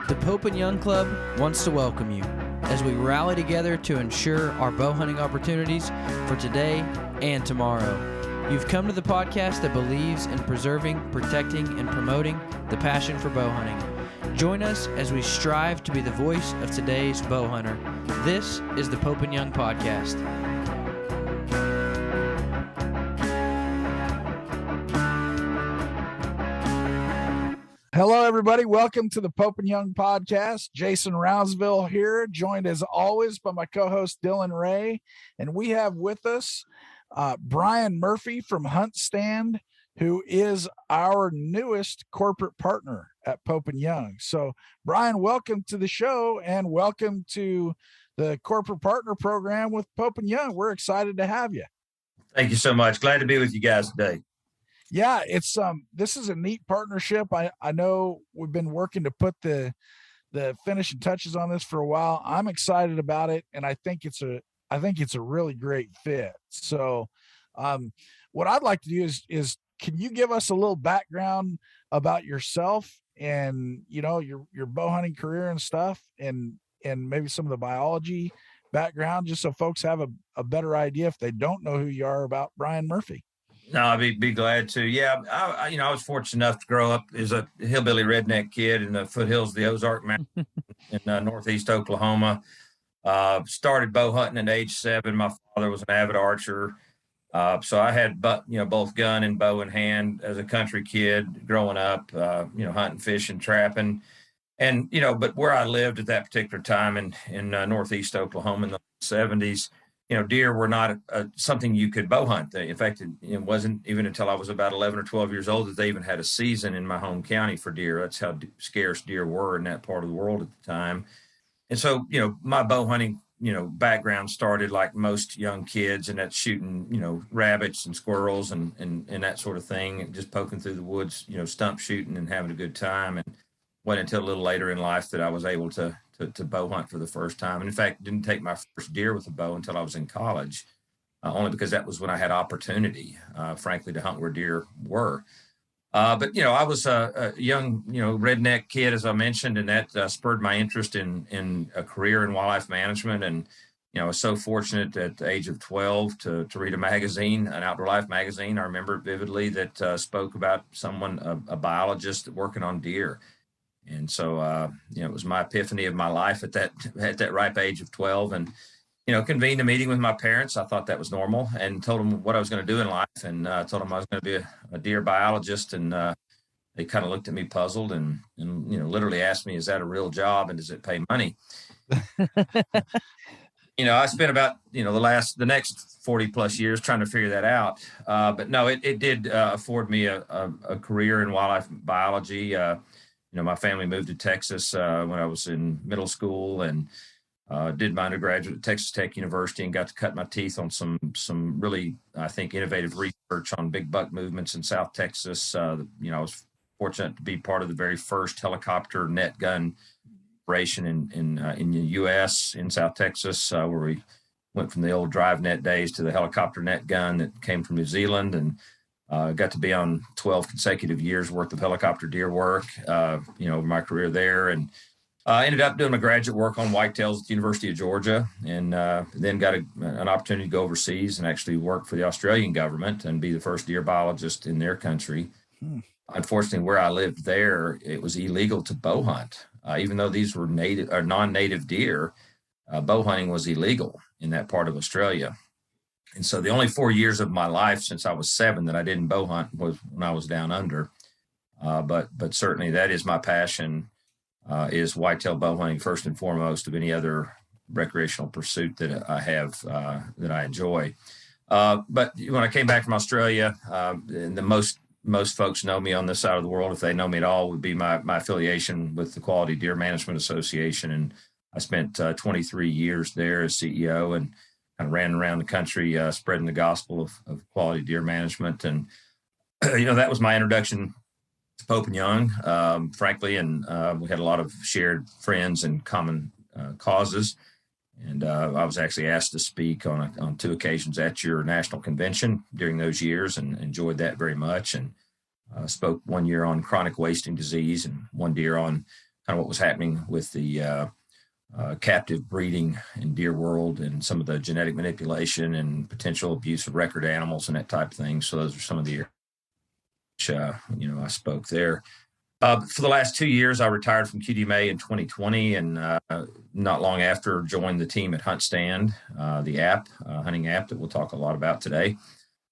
The Pope and Young Club wants to welcome you as we rally together to ensure our bow hunting opportunities for today and tomorrow. You've come to the podcast that believes in preserving, protecting, and promoting the passion for bow hunting. Join us as we strive to be the voice of today's bow hunter. This is the Pope and Young Podcast. Hello, everybody. Welcome to the Pope and Young Podcast. Jason Rounsville here, joined as always by my co-host Dylan Ray. And we have with us Brian Murphy from Hunt Stand, who is our newest corporate partner at Pope and Young. So, Brian, welcome to the show and welcome to the corporate partner program with Pope and Young. We're excited to have you. Thank you so much. Glad to be with you guys today. Yeah, it's this is a neat partnership. I know we've been working to put the finishing touches on this for a while. I'm excited about it, and I think it's a really great fit. So what I'd like to do is can you give us a little background about yourself and your bow hunting career and stuff, and maybe some of the biology background, just so folks have a better idea if they don't know who you are about Brian Murphy. No, I'd be glad to. Yeah, I was fortunate enough to grow up as a hillbilly redneck kid in the foothills of the Ozark Mountains in northeast Oklahoma. Started bow hunting at age 7. My father was an avid archer, so I had both gun and bow in hand as a country kid growing up. Hunting, fishing, trapping, and but where I lived at that particular time in northeast Oklahoma in the 70s. Deer were not something you could bow hunt. In fact, it wasn't even until I was about 11 or 12 years old that they even had a season in my home county for deer. That's how scarce deer were in that part of the world at the time. And so, my bow hunting, background started like most young kids, and that's shooting, rabbits and squirrels and that sort of thing, and just poking through the woods, stump shooting and having a good time. And went until a little later in life that I was able to bow hunt for the first time. And in fact, didn't take my first deer with a bow until I was in college, only because that was when I had opportunity, frankly, to hunt where deer were. But I was a young, redneck kid, as I mentioned, and that spurred my interest in a career in wildlife management. And, I was so fortunate at the age of 12 to read a magazine, an Outdoor Life magazine. I remember it vividly, that spoke about someone, a biologist working on deer. And so, it was my epiphany of my life at that ripe age of 12, and, convened a meeting with my parents. I thought that was normal, and told them what I was going to do in life, and told them I was going to be a deer biologist. And they kind of looked at me puzzled and literally asked me, "Is that a real job, and does it pay money?" I spent about, the next 40 plus years trying to figure that out. But no, it did afford me a career in wildlife biology. My family moved to Texas when I was in middle school, and did my undergraduate at Texas Tech University, and got to cut my teeth on some really, I think, innovative research on big buck movements in South Texas. I was fortunate to be part of the very first helicopter net gun operation in the U.S. in South Texas, where we went from the old drive net days to the helicopter net gun that came from New Zealand, and got to be on 12 consecutive years worth of helicopter deer work, over my career there. And ended up doing my graduate work on whitetails at the University of Georgia, and then got an opportunity to go overseas and actually work for the Australian government and be the first deer biologist in their country. Unfortunately, where I lived there, it was illegal to bow hunt. Even though these were native or non-native deer, bow hunting was illegal in that part of Australia. And so the only 4 years of my life since I was 7 that I didn't bow hunt was when I was down under. But certainly that is my passion, is whitetail bow hunting first and foremost of any other recreational pursuit that I have, that I enjoy. But when I came back from Australia, and the most folks know me on this side of the world, if they know me at all, would be my affiliation with the Quality Deer Management Association. And I spent 23 years there as CEO, and kind of ran around the country spreading the gospel of quality deer management. And, that was my introduction to Pope and Young, frankly. And we had a lot of shared friends and common causes. And I was actually asked to speak on 2 occasions at your national convention during those years, and enjoyed that very much. And spoke one year on chronic wasting disease, and one year on kind of what was happening with the captive breeding in deer world and some of the genetic manipulation and potential abuse of record animals and that type of thing. So those are some of the I spoke there. For the last 2 years, I retired from QDMA in 2020, and not long after joined the team at HuntStand, the app, hunting app that we'll talk a lot about today.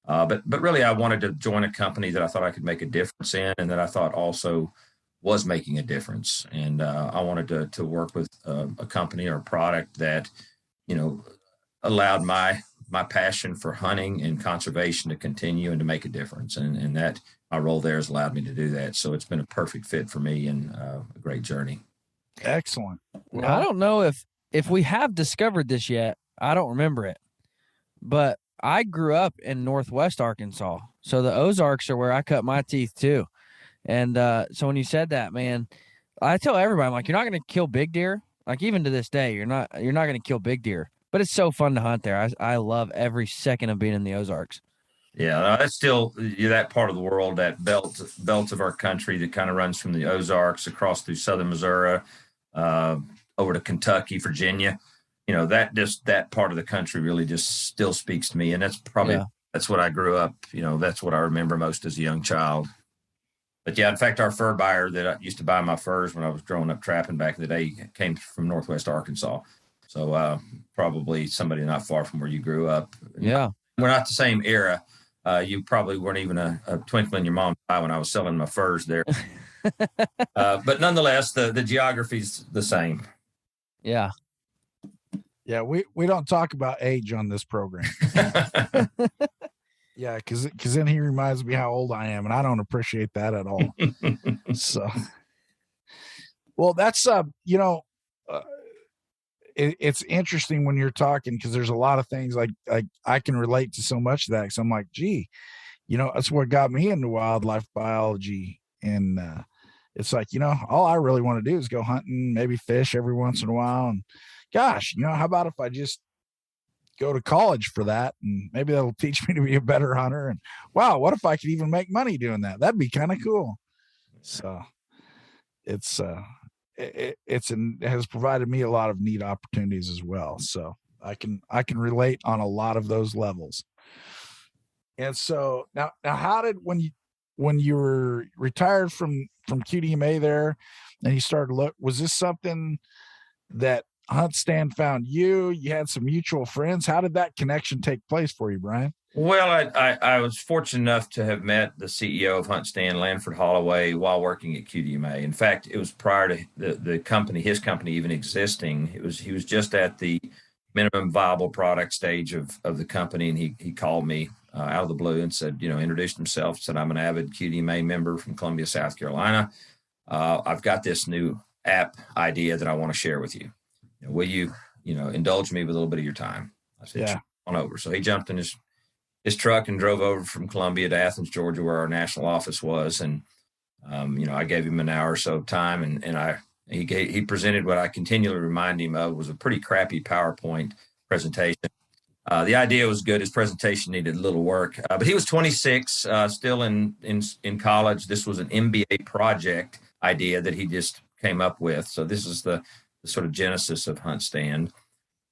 But really, I wanted to join a company that I thought I could make a difference in, and that I thought also was making a difference. And I wanted to work with a company or a product that, allowed my passion for hunting and conservation to continue and to make a difference. And that my role there has allowed me to do that. So it's been a perfect fit for me and a great journey. Excellent. Well, I don't know if we have discovered this yet. I don't remember it, but I grew up in Northwest Arkansas. So the Ozarks are where I cut my teeth too. And so when you said that, man, I tell everybody, I'm like, you're not going to kill big deer. Like, even to this day, you're not going to kill big deer, but it's so fun to hunt there. I love every second of being in the Ozarks. Yeah, that's still that part of the world, that belt of our country that kind of runs from the Ozarks across through southern Missouri, over to Kentucky, Virginia. That part of the country really just still speaks to me. And that's probably, that's what I grew up, that's what I remember most as a young child. But yeah, in fact, our fur buyer that I used to buy my furs when I was growing up trapping back in the day came from Northwest Arkansas. So probably somebody not far from where you grew up. Yeah. We're not the same era. You probably weren't even a twinkle in your mom's eye when I was selling my furs there. But nonetheless, the geography's the same. Yeah. Yeah, we don't talk about age on this program. Yeah, because then he reminds me how old I am, and I don't appreciate that at all. So, well, that's it's interesting when you're talking, because there's a lot of things like I can relate to so much of that. Because I'm like, gee, that's what got me into wildlife biology, and it's like, all I really want to do is go hunting, maybe fish every once in a while, and gosh, how about if I just go to college for that, and maybe that'll teach me to be a better hunter. And wow, what if I could even make money doing that? That'd be kind of cool. So it has provided me a lot of neat opportunities as well. So I can relate on a lot of those levels. And so now how did, when you were retired from QDMA there and you started was this something that HuntStand found you had some mutual friends? How did that connection take place for you, Brian? Well, I was fortunate enough to have met the CEO of HuntStand, Lanford Holloway, while working at QDMA. In fact, it was prior to his company even existing. He was just at the minimum viable product stage of the company, and he called me out of the blue and said, introduced himself, said, I'm an avid QDMA member from Columbia, South Carolina. I've got this new app idea that I want to share with you. Will you, indulge me with a little bit of your time? I said, yeah, on over. So he jumped in his truck and drove over from Columbia to Athens, Georgia, where our national office was. And, I gave him an hour or so of time, and he presented what I continually remind him of was a pretty crappy PowerPoint presentation. The idea was good. His presentation needed a little work, but he was 26, still in college. This was an MBA project idea that he just came up with. So this is the sort of genesis of HuntStand.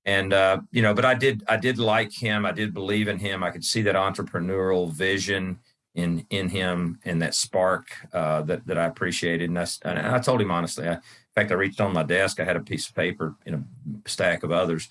And, but I did like him. I did believe in him. I could see that entrepreneurial vision in him, and that spark that I appreciated. And I told him honestly, in fact, I reached on my desk. I had a piece of paper in a stack of others,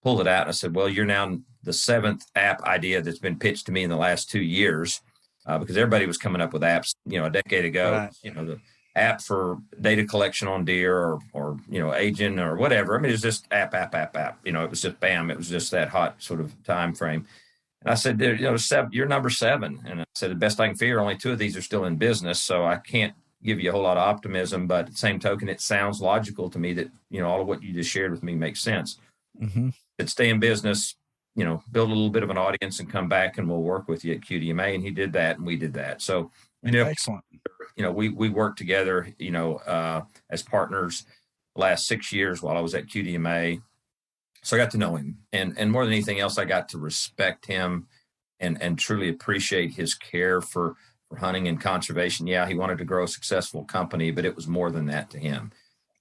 pulled it out. And I said, well, you're now the 7th app idea that's been pitched to me in the last 2 years, because everybody was coming up with apps, a decade ago, right. The app for data collection on deer or aging or whatever. I mean, it's just app. It was just bam. It was just that hot sort of time frame. And I said, you're number 7. And I said, the best I can figure, only 2 of these are still in business. So I can't give you a whole lot of optimism, but at the same token, it sounds logical to me that, all of what you just shared with me makes sense. Mm-hmm. That stay in business, build a little bit of an audience and come back and we'll work with you at QDMA. And he did that and we did that. So, excellent. We worked together, as partners the last 6 years while I was at QDMA. So I got to know him, and more than anything else, I got to respect him and truly appreciate his care for hunting and conservation. Yeah, he wanted to grow a successful company, but it was more than that to him.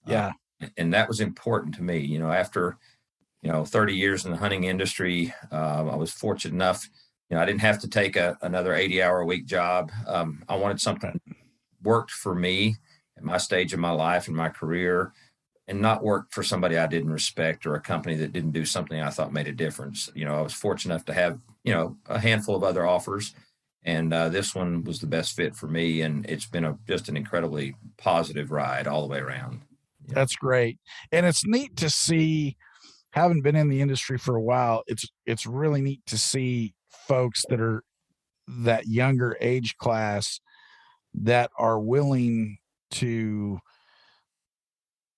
Yeah. And that was important to me. After 30 years in the hunting industry, I was fortunate enough. I didn't have to take another 80-hour-a-week job. I wanted something that worked for me at my stage of my life and my career, and not work for somebody I didn't respect or a company that didn't do something I thought made a difference. I was fortunate enough to have a handful of other offers, and this one was the best fit for me. And it's been just an incredibly positive ride all the way around. That's great. And it's neat to see, having been in the industry for a while, it's really neat to see folks that are that younger age class that are willing to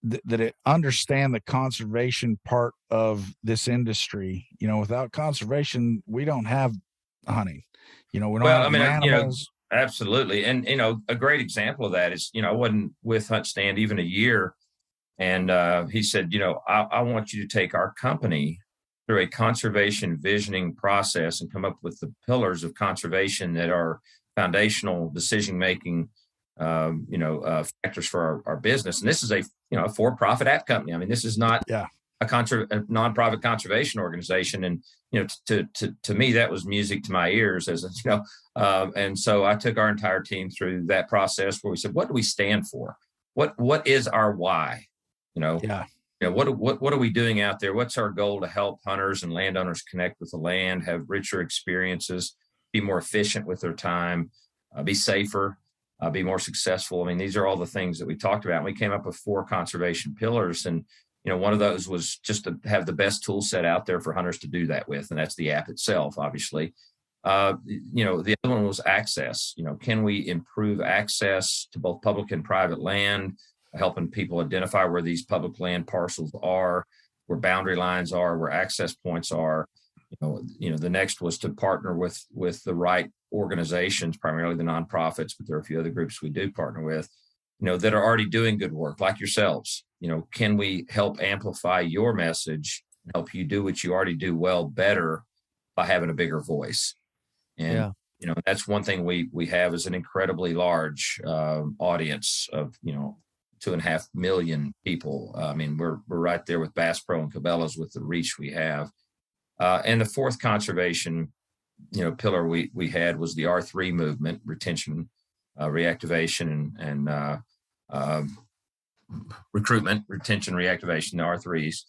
that understand the conservation part of this industry. Without conservation, we don't have hunting. We don't have animals. Absolutely. And, a great example of that is, I wasn't with Hunt Stand even a year. And he said, I want you to take our company through a conservation visioning process and come up with the pillars of conservation that are foundational decision-making, factors for our business. And this is a for-profit app company. I mean, this is not a nonprofit conservation organization. And, to me, that was music to my ears and so I took our entire team through that process where we said, what do we stand for? What is our why? What are we doing out there? What's our goal to help hunters and landowners connect with the land, have richer experiences, be more efficient with their time, be safer, be more successful? I mean, these are all the things that we talked about. And we came up with 4 conservation pillars. And, one of those was just to have the best tool set out there for hunters to do that with. And that's the app itself, obviously. The other one was access. Can we improve access to both public and private land, helping people identify where these public land parcels are, where boundary lines are, where access points are. The next was to partner with the right organizations, primarily the nonprofits, but there are a few other groups we do partner with, that are already doing good work, like yourselves. Can we help amplify your message, help you do what you already do well better by having a bigger voice? And that's one thing we have is an incredibly large audience of 2.5 million people. I mean, we're right there with Bass Pro and Cabela's with the reach we have. And the 4th conservation, pillar we had was the R3 movement, retention, reactivation, and recruitment, retention, reactivation, the R3s.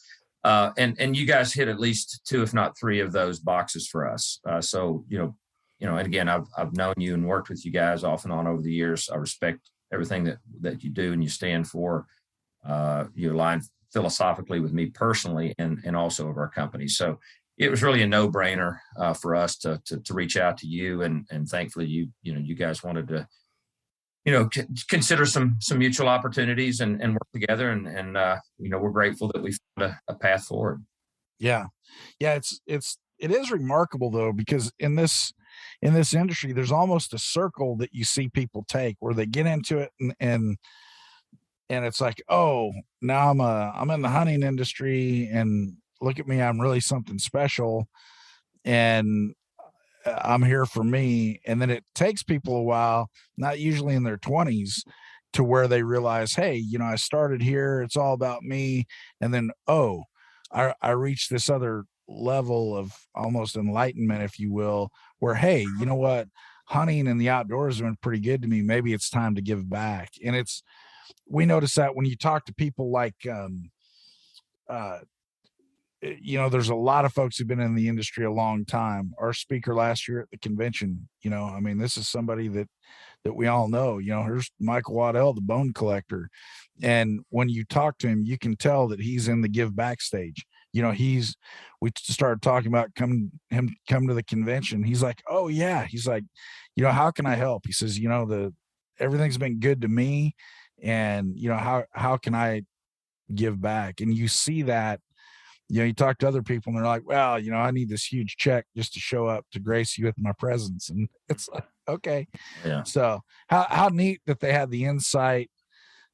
And you guys hit at least 2, if not 3 of those boxes for us. So, and again, I've known you and worked with you guys off and on over the years. I respect everything that you do and you stand for. You align philosophically with me personally and also of our company. So it was really a no-brainer for us to reach out to you, and thankfully you guys wanted to consider some mutual opportunities and work together, and we're grateful that we found a path forward. Yeah, it is remarkable though, because in this industry, there's almost a circle that you see people take where they get into it and it's like, oh, now I'm in the hunting industry and look at me, I'm really something special and I'm here for me. And then it takes people a while, not usually in their 20s, to where they realize, hey, I started here, it's all about me. And then, I reached this other level of almost enlightenment, if you will, where, hey, you know what, hunting and the outdoors have been pretty good to me. Maybe it's time to give back. And we notice that when you talk to people like, there's a lot of folks who've been in the industry a long time. Our speaker last year at the convention, this is somebody that we all know. Here's Michael Waddell, the bone collector. And when you talk to him, you can tell that he's in the give back stage. We started talking about come to the convention. He's like, oh yeah. He's like, how can I help? He says, everything's been good to me. And, how can I give back? And you see that, you talk to other people and they're like, well, I need this huge check just to show up to grace you with my presence. And it's like, okay. Yeah. So how neat that they had the insight,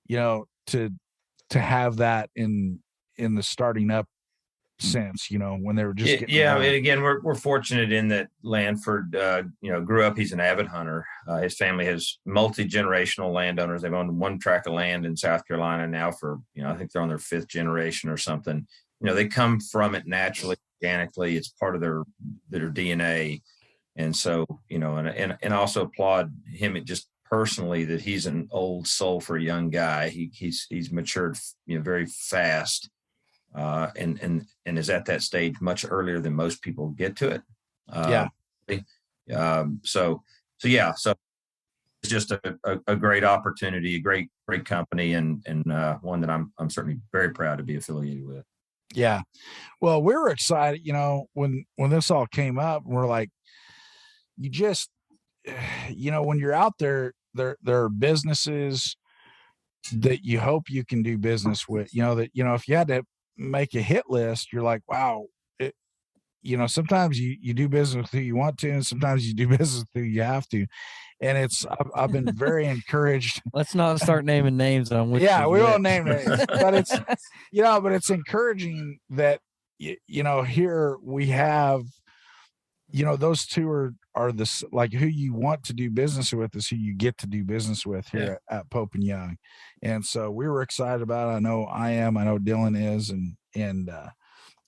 to have that in the starting up sense, when they were just getting yeah. I along. mean, again, we're fortunate in that Lanford, grew up. He's an avid hunter. His family has multi-generational landowners. They've owned one tract of land in South Carolina now for, I think they're on their 5th generation or something. They come from it naturally, organically. It's part of their DNA. And so, and I also applaud him just personally that he's an old soul for a young guy. He's matured, very fast. And is at that stage much earlier than most people get to it. So it's just a great opportunity, a great company, and one that I'm certainly very proud to be affiliated with. Yeah. Well, we were excited, when this all came up, and we're like, you just, when you're out there are businesses that you hope you can do business with, that, if you had to make a hit list, you're like, wow, sometimes you do business with who you want to, and sometimes you do business with who you have to. And I've been very encouraged. Let's not start naming names on which. Yeah, we won't name names, but it's, but it's encouraging that, here we have, those two are this, like, who you want to do business with is who you get to do business with here at Pope and Young. And so we were excited about it. I know Dylan is, and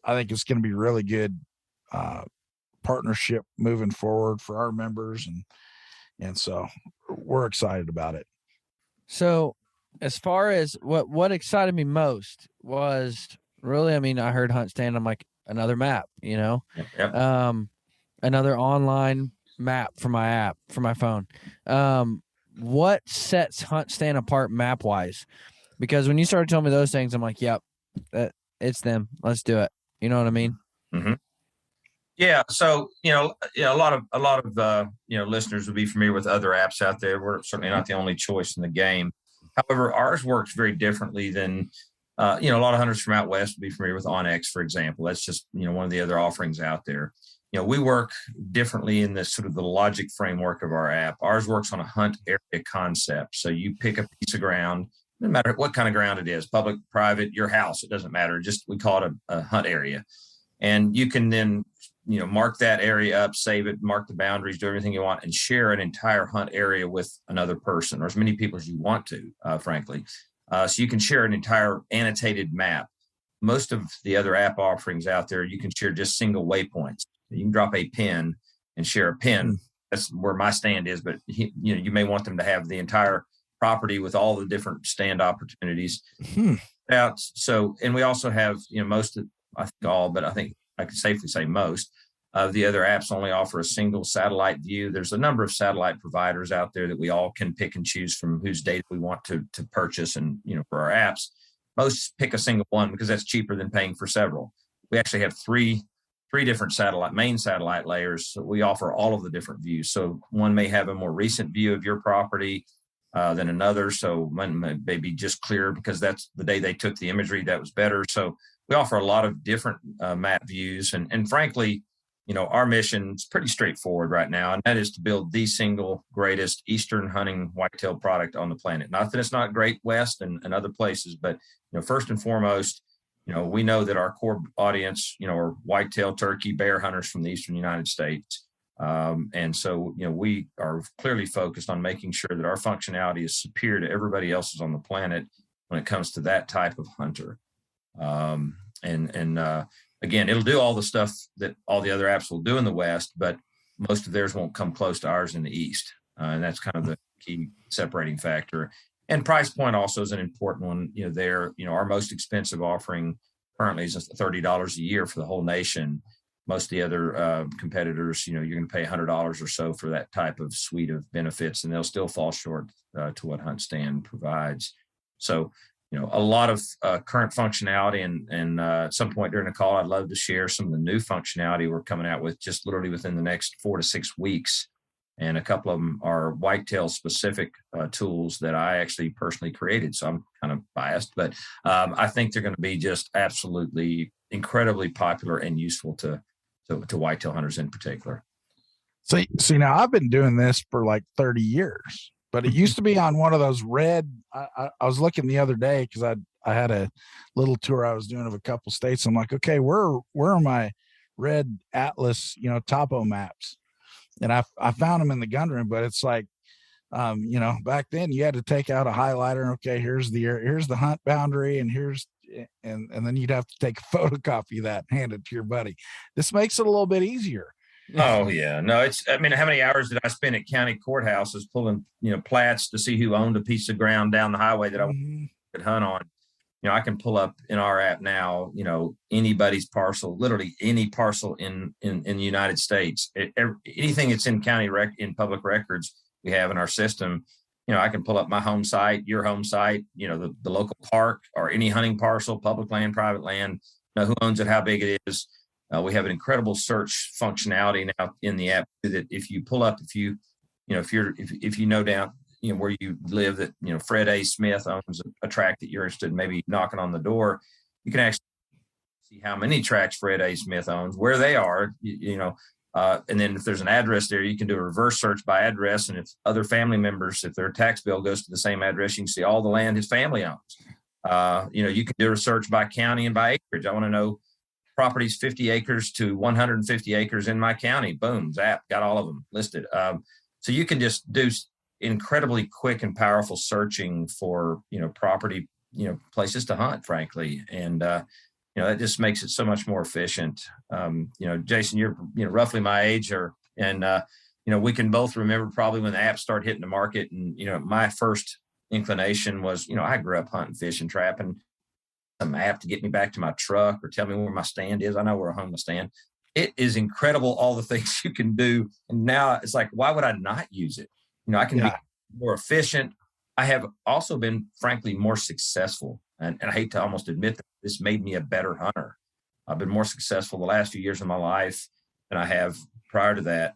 I think it's going to be really good partnership moving forward for our members. And so we're excited about it. So as far as what excited me most was really, I heard Hunt Stand. I'm like, another map, Yep. Another online map for my app, for my phone. What sets Hunt Stand apart map wise? Because when you started telling me those things, I'm like, yep, it's them. Let's do it. You know what I mean? Mm-hmm. Yeah. So, a lot of listeners will be familiar with other apps out there. We're certainly not the only choice in the game. However, ours works very differently than, a lot of hunters from out west will be familiar with OnX, for example. That's just, one of the other offerings out there. We work differently in this sort of the logic framework of our app. Ours works on a hunt area concept. So you pick a piece of ground, no matter what kind of ground it is, public, private, your house, it doesn't matter. Just, we call it a hunt area. And you can then, mark that area up, save it, mark the boundaries, do everything you want, and share an entire hunt area with another person or as many people as you want to, frankly. So you can share an entire annotated map. Most of the other app offerings out there, you can share just single waypoints. You can drop a pin and share a pin. That's where my stand is, but you may want them to have the entire property with all the different stand opportunities out. So, and we also have, most of, I think all, but I think I can safely say most of the other apps only offer a single satellite view. There's a number of satellite providers out there that we all can pick and choose from whose data we want to purchase and, for our apps. Most pick a single one because that's cheaper than paying for several. We actually have three different main satellite layers. So we offer all of the different views. So one may have a more recent view of your property than another. So one may be just clear because that's the day they took the imagery that was better. So we offer a lot of different map views. And frankly, our mission is pretty straightforward right now, and that is to build the single greatest Eastern hunting whitetail product on the planet. Not that it's not great west and other places, but, first and foremost, we know that our core audience, are whitetail, turkey, bear hunters from the Eastern United States. And so, we are clearly focused on making sure that our functionality is superior to everybody else's on the planet when it comes to that type of hunter. Again, it'll do all the stuff that all the other apps will do in the West, but most of theirs won't come close to ours in the East. And that's kind of the key separating factor. And price point also is an important one. Our most expensive offering currently is just $30 a year for the whole nation. Most of the other competitors, you're going to pay $100 or so for that type of suite of benefits, and they'll still fall short to what Hunt Stand provides. So, a lot of current functionality, and at some point during the call, I'd love to share some of the new functionality we're coming out with just literally within the next 4 to 6 weeks. And a couple of them are whitetail specific tools that I actually personally created. So I'm kind of biased, but I think they're going to be just absolutely incredibly popular and useful to whitetail hunters in particular. See, now I've been doing this for like 30 years, but it used to be on one of those red. I was looking the other day because I had a little tour I was doing of a couple states. I'm like, okay, where are my red Atlas, topo maps? And I found them in the gun room, but it's like, back then you had to take out a highlighter and okay, here's the hunt boundary and and then you'd have to take a photocopy of that and hand it to your buddy. This makes it a little bit easier. Oh yeah, no, how many hours did I spend at county courthouses pulling, plats to see who owned a piece of ground down the highway that I could hunt on? I can pull up in our app now, anybody's parcel, literally any parcel in the United States, anything that's in in public records we have in our system. I can pull up my home site, your home site, the local park or any hunting parcel, public land, private land, who owns it, how big it is. We have an incredible search functionality now in the app that if you pull up, if you know down, where you live, that, Fred A. Smith owns a tract that you're interested in maybe knocking on the door, you can actually see how many tracts Fred A. Smith owns, where they are, and then if there's an address there, you can do a reverse search by address. And if other family members, if their tax bill goes to the same address, you can see all the land his family owns. You can do a search by county and by acreage. I want to know properties 50 acres to 150 acres in my county. Boom, zap, got all of them listed. So you can just do incredibly quick and powerful searching for, property, places to hunt, frankly. And, that just makes it so much more efficient. Jason, you're, roughly my age we can both remember probably when the apps started hitting the market. And, my first inclination was, I grew up hunting, fishing, trapping. A map to get me back to my truck or tell me where my stand is. I know where I hung my stand. It is incredible all the things you can do. And now it's like, why would I not use it? I can be more efficient. I have also been, frankly, more successful. And I hate to almost admit that this made me a better hunter. I've been more successful the last few years of my life than I have prior to that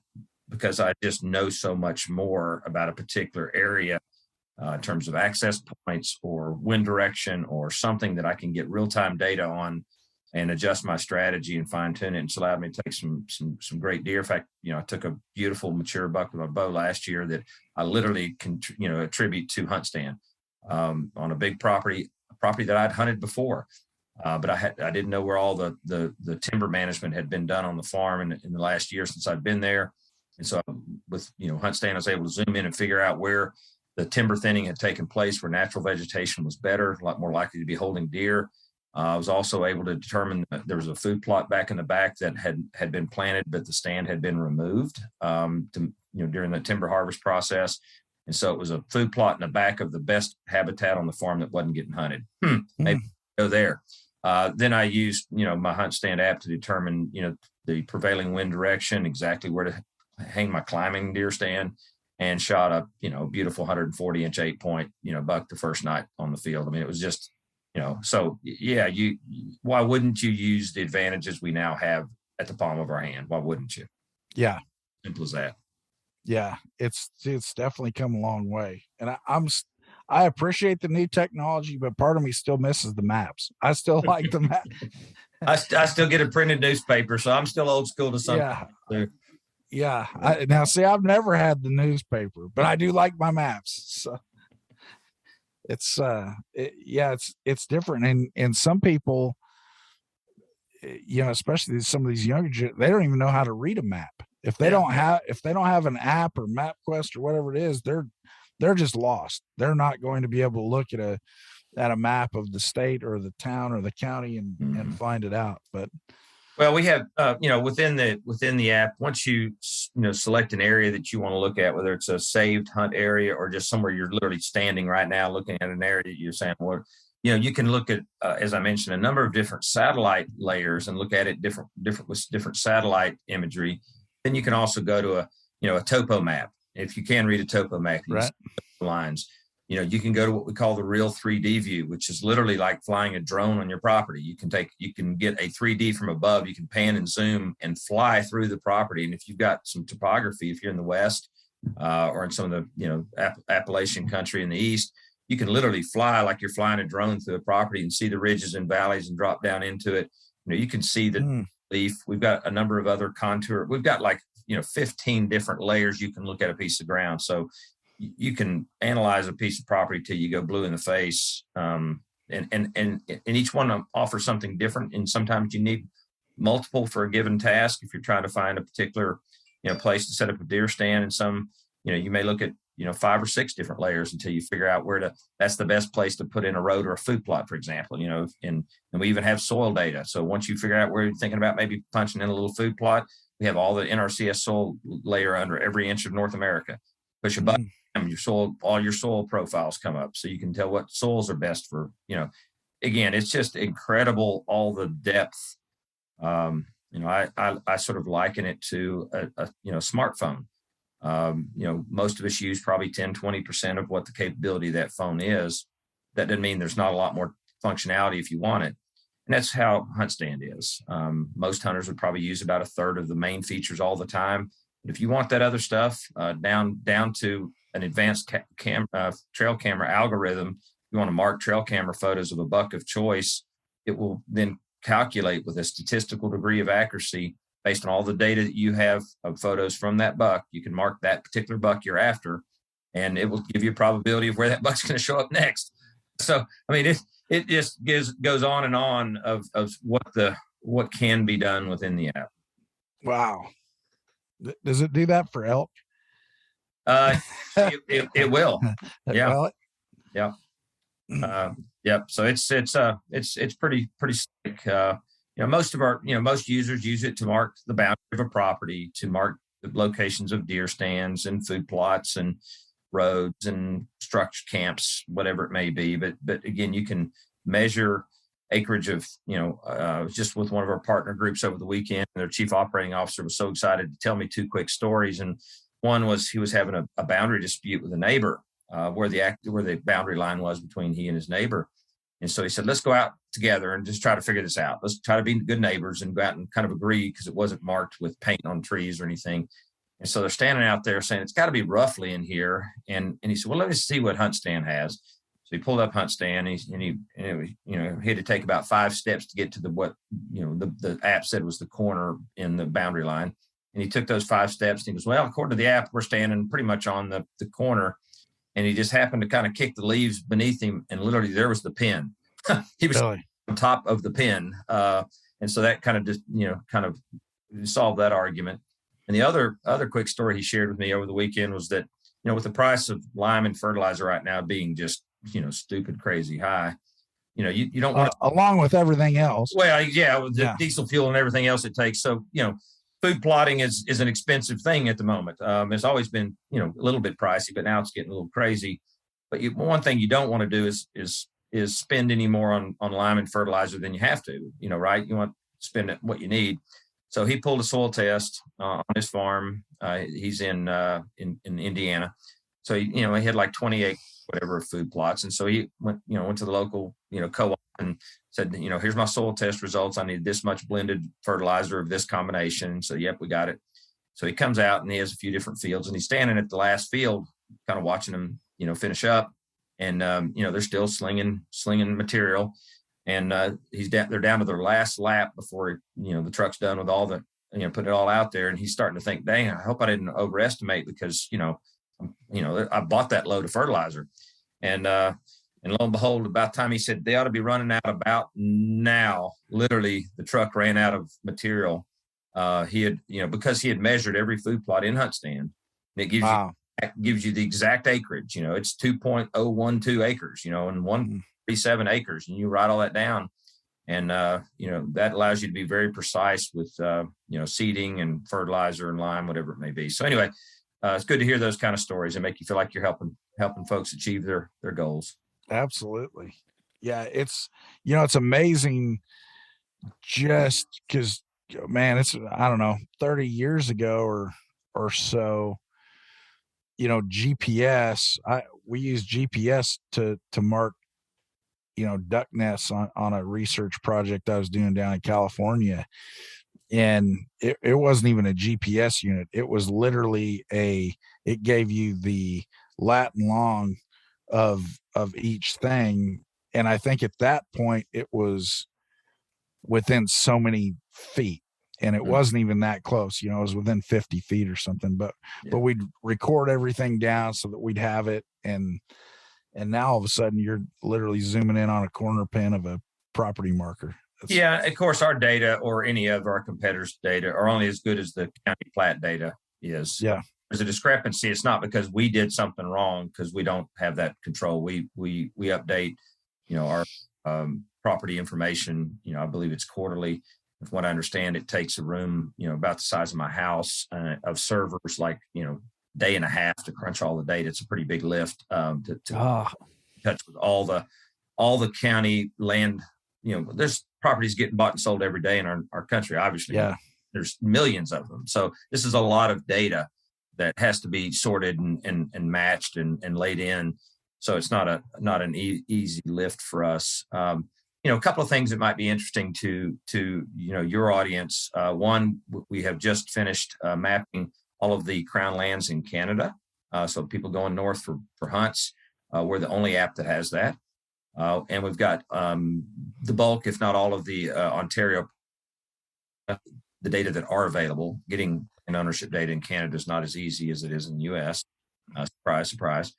because I just know so much more about a particular area. In terms of access points or wind direction or something that I can get real-time data on and adjust my strategy and fine-tune it. And it's allowed me to take some great deer. In fact, I took a beautiful mature buck with my bow last year that I literally can, attribute to hunt stand on a big property that I'd hunted before. But I didn't know where all the timber management had been done on the farm in the last year since I'd been there. And so with, hunt stand, I was able to zoom in and figure out where the timber thinning had taken place, where natural vegetation was better, a lot more likely to be holding deer. I was also able to determine that there was a food plot back in the back that had been planted, but the stand had been removed during the timber harvest process. And so it was a food plot in the back of the best habitat on the farm that wasn't getting hunted. Maybe go there. Then I used, my hunt stand app to determine, the prevailing wind direction, exactly where to hang my climbing deer stand. And shot a, beautiful 140-inch 8-point, buck the first night on the field. I mean, it was just, so yeah, why wouldn't you use the advantages we now have at the palm of our hand? Why wouldn't you? Yeah. Simple as that. Yeah. It's definitely come a long way. And I appreciate the new technology, but part of me still misses the maps. I still like the map. I still get a printed newspaper, so I'm still old school to some. Yeah. Yeah. Now, see, I've never had the newspaper, but I do like my maps. So it's, it's different. And some people, especially some of these younger, they don't even know how to read a map. If they don't have an app or MapQuest or whatever it is, they're just lost. They're not going to be able to look at a map of the state or the town or the county and find it out. But well, we have, within the app, once you select an area that you want to look at, whether it's a saved hunt area or just somewhere you're literally standing right now looking at an area that you're saying, well, you can look at, as I mentioned, a number of different satellite layers and look at it with different satellite imagery. Then you can also go to a topo map. If you can read a topo map, you right. can see lines. You can go to what we call the real 3D view, which is literally like flying a drone on your property. You can get a 3D from above. You can pan and zoom and fly through the property. And if you've got some topography, if you're in the West or in some of the Appalachian country in the East, you can literally fly like you're flying a drone through a property and see the ridges and valleys and drop down into it. You can see the leaf. We've got a number of other contour. We've got 15 different layers you can look at a piece of ground. So you can analyze a piece of property till you go blue in the face. And and each one offers something different. And sometimes you need multiple for a given task. If you're trying to find a particular, place to set up a deer stand, and some, you may look at, 5 or 6 different layers until you figure out that's the best place to put in a road or a food plot, for example, and we even have soil data. So once you figure out where you're thinking about maybe punching in a little food plot, we have all the NRCS soil layer under every inch of North America. Push a button, all your soil profiles come up, so you can tell what soils are best for, again, it's just incredible, all the depth. I sort of liken it to a smartphone. Most of us use probably 10-20% of what the capability of that phone is. That doesn't mean there's not a lot more functionality if you want it. And that's how HuntStand is. Most hunters would probably use about a third of the main features all the time. But if you want that other stuff, down to an advanced trail camera algorithm, you want to mark trail camera photos of a buck of choice, it will then calculate with a statistical degree of accuracy based on all the data that you have of photos from that buck. You can mark that particular buck you're after, and it will give you a probability of where that buck's going to show up next. So, I mean, it just goes on and on of what can be done within the app. Wow. Does it do that for elk? It will. Yeah. Well, Yeah. So it's pretty slick. Most users use it to mark the boundary of a property, to mark the locations of deer stands and food plots and roads and structure camps, whatever it may be. But again, you can measure acreage of, just with one of our partner groups over the weekend. Their chief operating officer was so excited to tell me 2 quick stories. And one was he was having a boundary dispute with a neighbor, where the boundary line was between he and his neighbor. And so he said, let's go out together and just try to figure this out. Let's try to be good neighbors and go out and kind of agree, because it wasn't marked with paint on trees or anything. And so they're standing out there saying, it's got to be roughly in here. And he said, well, let me see what HuntStand has. So he pulled up HuntStand, he had to take about 5 steps to get to the app said was the corner in the boundary line. And he took those 5 steps and he goes, well, according to the app, we're standing pretty much on the corner. And he just happened to kind of kick the leaves beneath him, and literally there was the pin. He was really on top of the pin. And so that kind of just, kind of solved that argument. And the other quick story he shared with me over the weekend was that, with the price of lime and fertilizer right now being just, stupid, crazy high, you don't want to, along with everything else. Well, yeah, with the diesel fuel and everything else it takes. So, food plotting is an expensive thing at the moment. It's always been, a little bit pricey, but now it's getting a little crazy. But one thing you don't want to do is spend any more on lime and fertilizer than you have to, right? You want to spend what you need. So he pulled a soil test on his farm. He's in Indiana. So, he had like 28 whatever food plots. And so he went to the local, co-op and said, here's my soil test results. I need this much blended fertilizer of this combination. So, yep, we got it. So he comes out and he has a few different fields, and he's standing at the last field, kind of watching them, finish up. And, they're still slinging material. And they're down to their last lap before, the truck's done with all the, putting it all out there. And he's starting to think, dang, I hope I didn't overestimate, because, I bought that load of fertilizer. And lo and behold, about the time he said they ought to be running out about now, literally the truck ran out of material. He had, because he had measured every food plot in HuntStand, and it gives you the exact acreage. It's 2.012 acres, and 137 acres, and you write all that down. And, that allows you to be very precise with, seeding and fertilizer and lime, whatever it may be. So anyway, it's good to hear those kind of stories and make you feel like you're helping folks achieve their goals. Absolutely. Yeah. It's amazing, just because, man, it's, I don't know, 30 years ago or so, GPS, we use GPS to mark, duck nests on a research project I was doing down in California. And it wasn't even a GPS unit. It was literally it gave you the lat and long of each thing. And I think at that point it was within so many feet, and it wasn't even that close. It was within 50 feet or something, but we'd record everything down so that we'd have it. And and now all of a sudden you're literally zooming in on a corner pin of a property marker. Yeah, of course, our data or any of our competitors' data are only as good as the county plat data is. Yeah. There's a discrepancy. It's not because we did something wrong, because we don't have that control. We update, our property information. I believe it's quarterly. From what I understand, it takes a room, about the size of my house of servers, like, day and a half to crunch all the data. It's a pretty big lift to touch with all the county land. There's properties getting bought and sold every day in our country. Obviously, there's millions of them. So this is a lot of data that has to be sorted and matched and laid in. So it's not an easy lift for us. A couple of things that might be interesting to your audience. One, we have just finished mapping all of the Crown lands in Canada. So people going north for hunts, we're the only app that has that. And we've got the bulk, if not all of the Ontario, the data that are available. Getting an ownership data in Canada is not as easy as it is in the U.S. Surprise, surprise.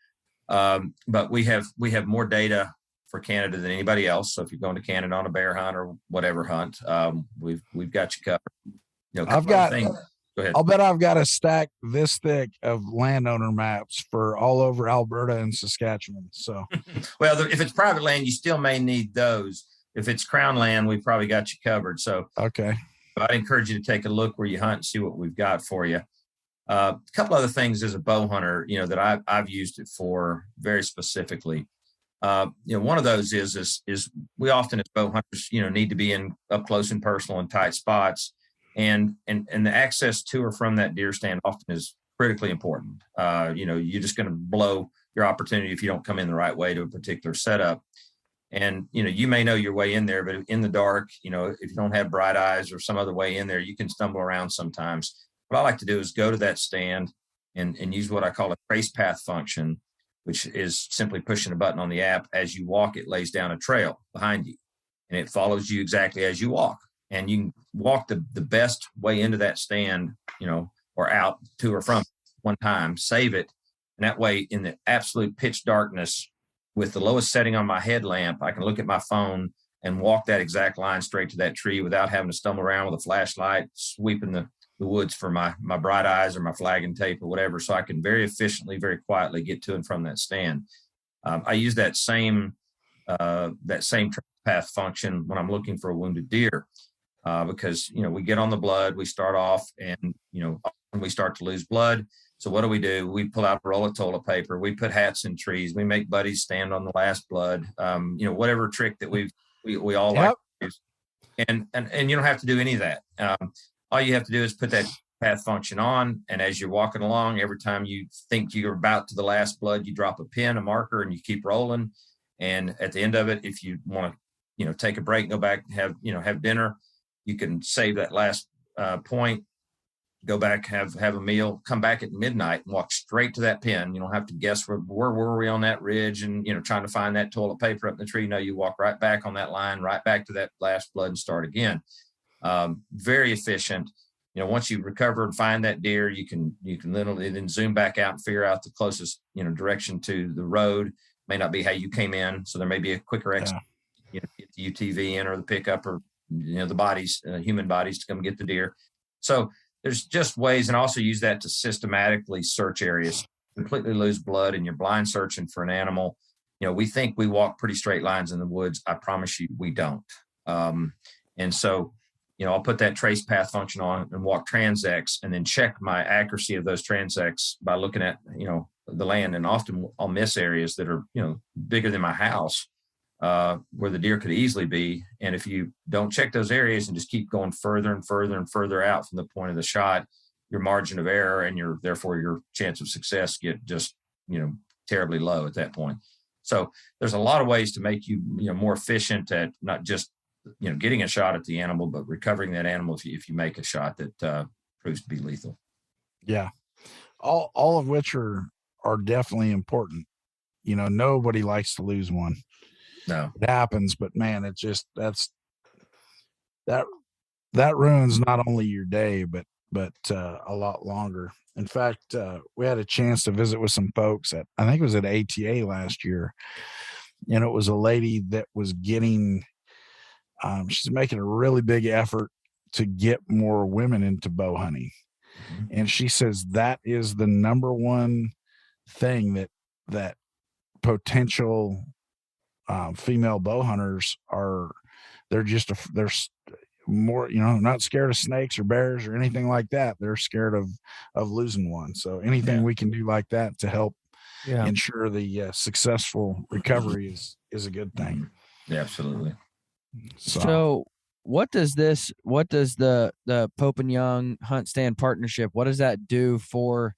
But we have more data for Canada than anybody else. So if you're going to Canada on a bear hunt or whatever hunt, we've got you covered. I've got. Go ahead. I'll bet I've got a stack this thick of landowner maps for all over Alberta and Saskatchewan. So, well, if it's private land, you still may need those. If it's Crown land, we probably got you covered. So, okay. I'd encourage you to take a look where you hunt and see what we've got for you. A couple other things as a bow hunter, that I've used it for very specifically. One of those is we often as bow hunters, need to be in up close and personal and tight spots. And the access to or from that deer stand often is critically important. You're just going to blow your opportunity if you don't come in the right way to a particular setup. And, you may know your way in there, but in the dark, if you don't have bright eyes or some other way in there, you can stumble around sometimes. What I like to do is go to that stand and use what I call a trace path function, which is simply pushing a button on the app. As you walk, it lays down a trail behind you, and it follows you exactly as you walk. And you can walk the best way into that stand, or out to or from one time, save it. And that way, in the absolute pitch darkness, with the lowest setting on my headlamp, I can look at my phone and walk that exact line straight to that tree without having to stumble around with a flashlight, sweeping the woods for my bright eyes or my flagging tape or whatever. So I can very efficiently, very quietly get to and from that stand. I use that same path function when I'm looking for a wounded deer. Because, we get on the blood, we start off and, we start to lose blood. So what do? We pull out a roll of toilet paper. We put hats in trees. We make buddies stand on the last blood. Whatever trick that we all like to use. And you don't have to do any of that. All you have to do is put that path function on. And as you're walking along, every time you think you're about to the last blood, you drop a pin, a marker, and you keep rolling. And at the end of it, if you want to, take a break, go back and have dinner, you can save that last point, go back, have a meal, come back at midnight and walk straight to that pin. You don't have to guess where were we on that ridge and, trying to find that toilet paper up in the tree. No, you walk right back on that line, right back to that last blood and start again. Very efficient. Once you recover and find that deer, you can literally then zoom back out and figure out the closest, direction to the road. May not be how you came in. So there may be a quicker exit, get the UTV in or the pickup or, the bodies, human bodies to come get the deer. So there's just ways, and also use that to systematically search areas, completely lose blood and you're blind searching for an animal. We think we walk pretty straight lines in the woods. I promise you we don't. And so, I'll put that trace path function on and walk transects and then check my accuracy of those transects by looking at, the land. And often I'll miss areas that are, bigger than my house. Where the deer could easily be. And if you don't check those areas and just keep going further and further and further out from the point of the shot, your margin of error and therefore your chance of success get just, terribly low at that point. So there's a lot of ways to make you, more efficient at not just, getting a shot at the animal, but recovering that animal if you make a shot that proves to be lethal. Yeah. All of which are definitely important. Nobody likes to lose one. No, it happens, but man, it just that ruins not only your day, but but a lot longer. In fact, we had a chance to visit with some folks at, I think it was at ATA last year, and it was a lady that was getting, she's making a really big effort to get more women into bow hunting. And she says that is the number one thing that potential female bow hunters are. They're more, not scared of snakes or bears or anything like that. They're scared of losing one. So anything we can do like that to help ensure the successful recovery is a good thing. Yeah, absolutely. So what does the Pope and Young Hunt Stand partnership, what does that do for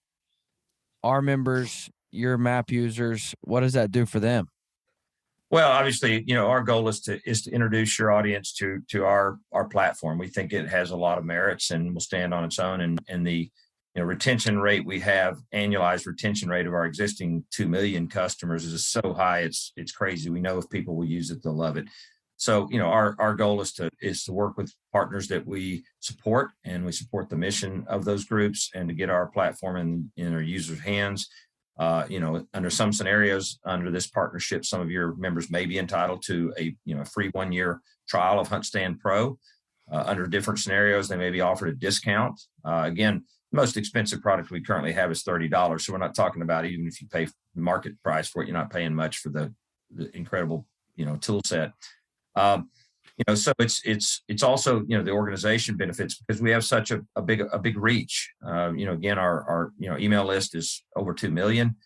our members, your map users? What does that do for them? Well, obviously, our goal is to introduce your audience to our platform. We think it has a lot of merits and will stand on its own. And the retention rate we have, annualized retention rate of our existing 2 million customers is so high, it's crazy. We know if people will use it, they'll love it. So, our goal is to work with partners that we support, and we support the mission of those groups, and to get our platform in our users' hands. Under some scenarios, under this partnership, some of your members may be entitled to a free 1-year trial of HuntStand Pro. Under different scenarios, they may be offered a discount. Again, the most expensive product we currently have is $30. So we're not talking about, even if you pay market price for it, you're not paying much for the incredible, tool set. So it's also, the organization benefits because we have such a big reach. Again, our email list is over 2 million.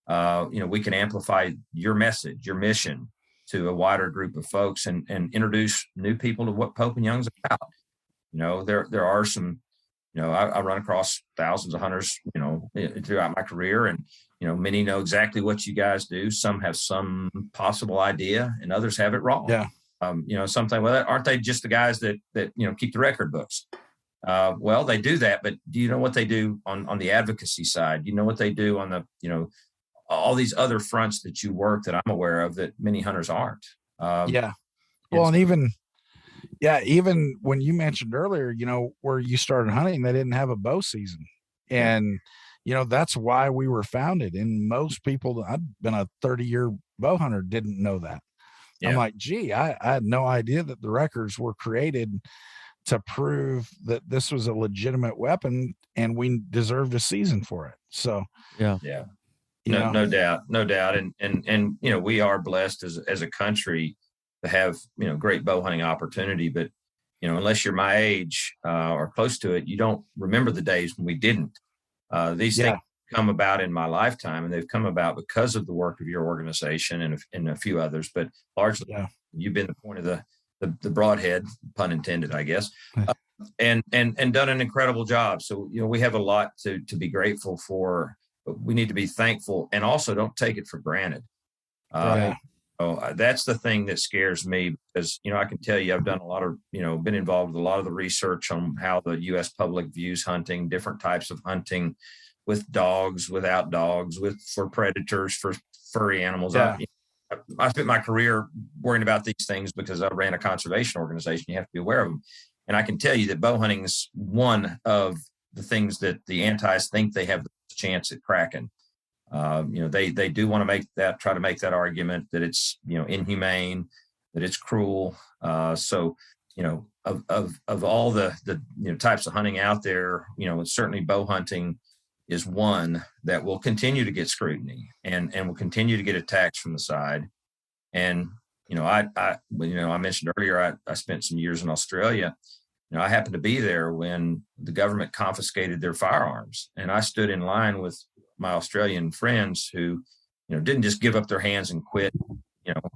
We can amplify your message, your mission to a wider group of folks and introduce new people to what Pope and Young's about. There are some, I run across thousands of hunters, throughout my career, and, many know exactly what you guys do. Some have some possible idea and others have it wrong. Yeah. Something, well, aren't they just the guys that keep the record books? Well, they do that, but do you know what they do on the advocacy side? You know what they do on the, all these other fronts that you work that I'm aware of that many hunters aren't. Well, and even when you mentioned earlier, where you started hunting, they didn't have a bow season. And, that's why we were founded. And most people, I've been a 30-year bow hunter, didn't know that. Yeah. I'm like, gee, I had no idea that the records were created to prove that this was a legitimate weapon and we deserved a season for it. So, no doubt. And, we are blessed as a country to have, great bow hunting opportunity, but, unless you're my age or close to it, you don't remember the days when we didn't. These things come about in my lifetime, and they've come about because of the work of your organization and a few others, but largely you've been the point of the broadhead, pun intended, I guess, and done an incredible job. So, we have a lot to be grateful for, but we need to be thankful and also don't take it for granted. That's the thing that scares me because, I can tell you, I've done a lot of, been involved with a lot of the research on how the U.S. public views hunting, different types of hunting, with dogs, without dogs, for predators, for furry animals. I spent my career worrying about these things because I ran a conservation organization. You have to be aware of them. And I can tell you that bow hunting is one of the things that the antis think they have the chance at cracking. They do want to try to make that argument that it's, inhumane, that it's cruel. So, of all the types of hunting out there, certainly bow hunting is one that will continue to get scrutiny and will continue to get attacks from the side. And, I mentioned earlier, I spent some years in Australia. I happened to be there when the government confiscated their firearms, and I stood in line with my Australian friends who, didn't just give up their hands and quit.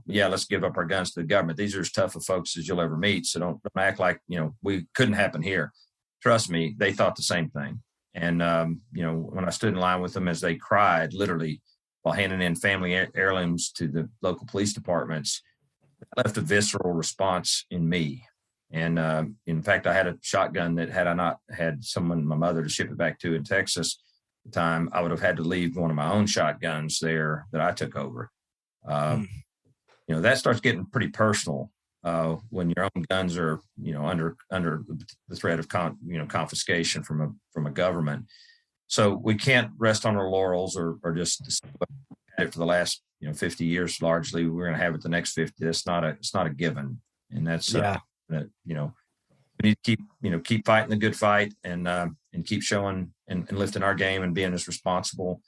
Let's give up our guns to the government. These are as tough of folks as you'll ever meet. So don't act like, we couldn't happen here. Trust me, they thought the same thing. And, when I stood in line with them as they cried, literally, while handing in family heirlooms to the local police departments, it left a visceral response in me. And in fact, I had a shotgun that had I not had my mother to ship it back to in Texas at the time, I would have had to leave one of my own shotguns there that I took over. That starts getting pretty personal. when your own guns are, under the threat of confiscation from a government. So we can't rest on our laurels or just had it for the last 50 years. Largely, we're going to have it the next 50. It's not a given, and that's we need to keep fighting the good fight and keep showing and lifting our game and being as responsible,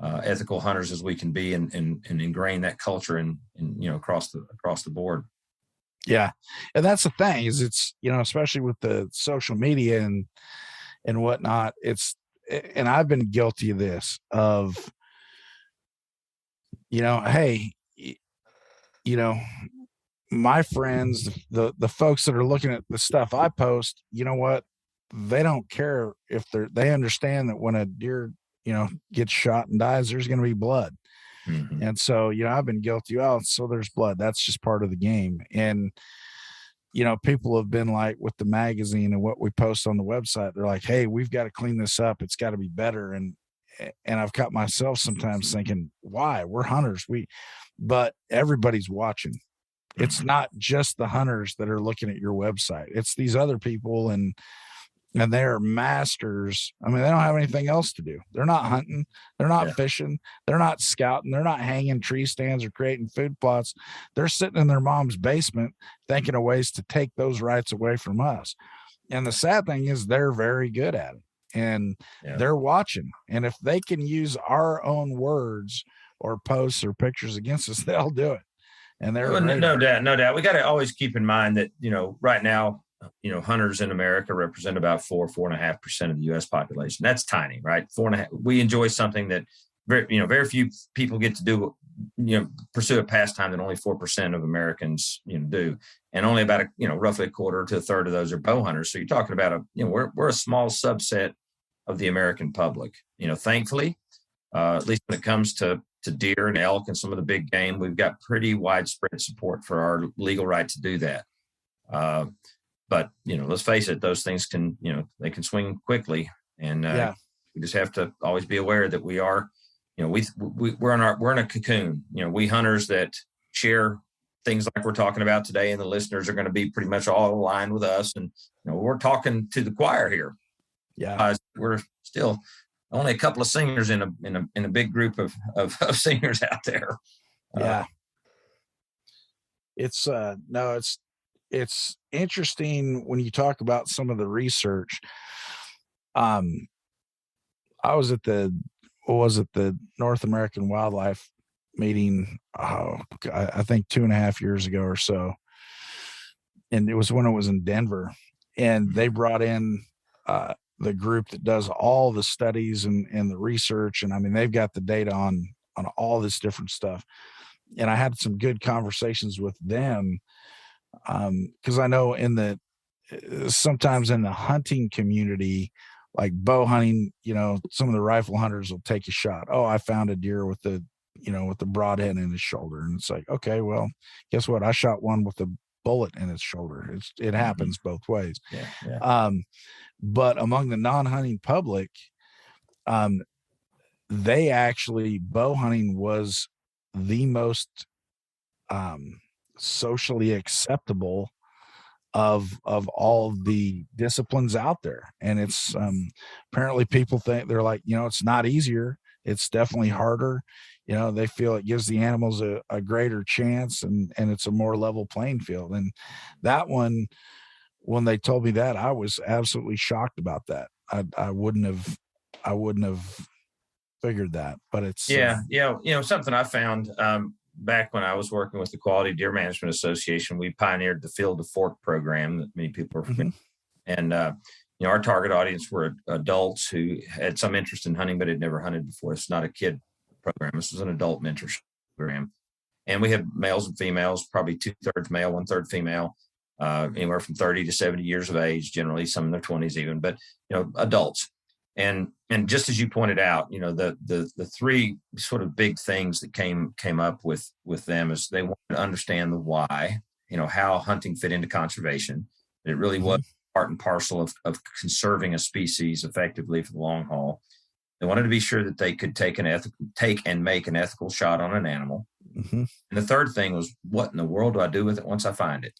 ethical hunters as we can be, and ingrain that culture and across the board. Yeah. And that's the thing is it's, especially with the social media and whatnot, and I've been guilty of this of, hey, my friends, the folks that are looking at the stuff I post, you know what? They don't care if they understand that when a deer, gets shot and dies, there's going to be blood. Mm-hmm. And so, I've been guilty. Oh, so there's blood. That's just part of the game. And, people have been like with the magazine and what we post on the website, they're like, hey, we've got to clean this up. It's got to be better. And I've caught myself sometimes thinking, why? We're hunters. But everybody's watching. It's not just the hunters that are looking at your website. It's these other people and they're masters. I mean, they don't have anything else to do. They're not hunting. They're not fishing. They're not scouting. They're not hanging tree stands or creating food plots. They're sitting in their mom's basement thinking of ways to take those rights away from us. And the sad thing is they're very good at it and they're watching. And if they can use our own words or posts or pictures against us, they'll do it. And they're no doubt. We got to always keep in mind that, right now, hunters in America represent about 4.5% of the U.S. population. That's tiny, right? 4.5. We enjoy something that very few people get to do, pursue a pastime that only 4% of Americans, do. And only about roughly a quarter to a third of those are bow hunters. So you're talking about we're a small subset of the American public. Thankfully, at least when it comes to deer and elk and some of the big game, we've got pretty widespread support for our legal right to do that. But, let's face it, those things can, they can swing quickly. And we just have to always be aware that we are, we're in a cocoon. We hunters that share things like we're talking about today, and the listeners are going to be pretty much all aligned with us. And, we're talking to the choir here. Yeah. We're still only a couple of singers in a big group of singers out there. Yeah. It's interesting when you talk about some of the research. I was at the North American Wildlife meeting, I think 2.5 years ago or so. And it was when it was in Denver, and they brought in, the group that does all the studies and the research. And I mean, they've got the data on all this different stuff. And I had some good conversations with them. Cause I know sometimes in the hunting community, like bow hunting, some of the rifle hunters will take a shot. Oh, I found a deer with the broadhead in his shoulder. And it's like, okay, well, guess what? I shot one with a bullet in its shoulder. It happens both ways. Yeah. But among the non-hunting public, they actually, bow hunting was the most socially acceptable of all the disciplines out there. And it's apparently people think, they're like, it's not easier. It's definitely harder. They feel it gives the animals a greater chance and it's a more level playing field. And that one, when they told me that, I was absolutely shocked about that. I wouldn't have figured that, but it's something I found back when I was working with the Quality Deer Management Association. We pioneered the Field to Fork program that many people are familiar with. And our target audience were adults who had some interest in hunting but had never hunted before. It's not a kid program. This was an adult mentorship program. And we had males and females, probably 2/3 male, 1/3 female, anywhere from 30 to 70 years of age, generally some in their 20s even, but adults. And just as you pointed out, the three sort of big things that came up with them is they wanted to understand the why, how hunting fit into conservation. It really was part and parcel of conserving a species effectively for the long haul. They wanted to be sure that they could take and make an ethical shot on an animal. Mm-hmm. And the third thing was, what in the world do I do with it once I find it?